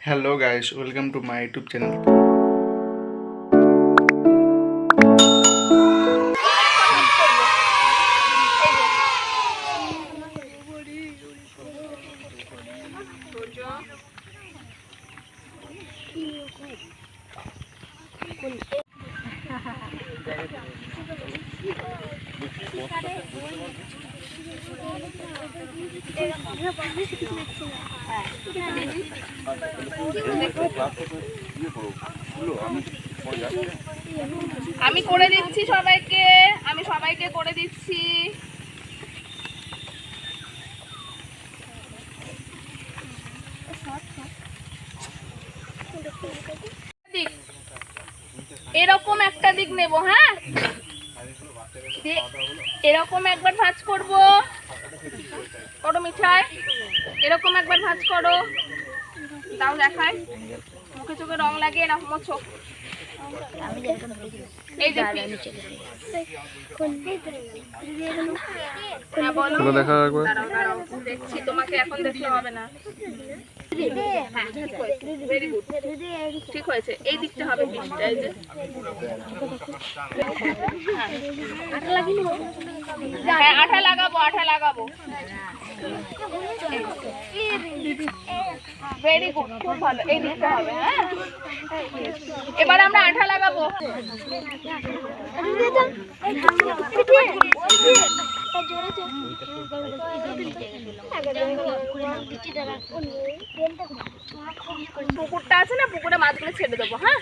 Hello guys, welcome to my YouTube channel. আমি করে দিচ্ছি সবাইকে, করে দিচ্ছি। এরকম একটা দিক নেব, হ্যাঁ, এরকম একবার ভাঁজ করব, করো মিঠাই, এরকম একবার ভাঁজ করো, দাও দেখায়, মুখে চোখে রং লাগিয়ে এরকম চোখ, এই যে দেখছি, তোমাকে এখন দেখতে হবে না। ঠিক হয়েছে, এই দিকটা হবে পিঠটা, এই যে হ্যাঁ আঠা লাগাবো। ভেরি গুড, খুব ভালো, এই দিকটা হবে। হ্যাঁ, এবার আমরা আঠা লাগাবো। পুকুরটা আছে না, পুকুরে মাছগুলো ছেড়ে দেবো। হ্যাঁ,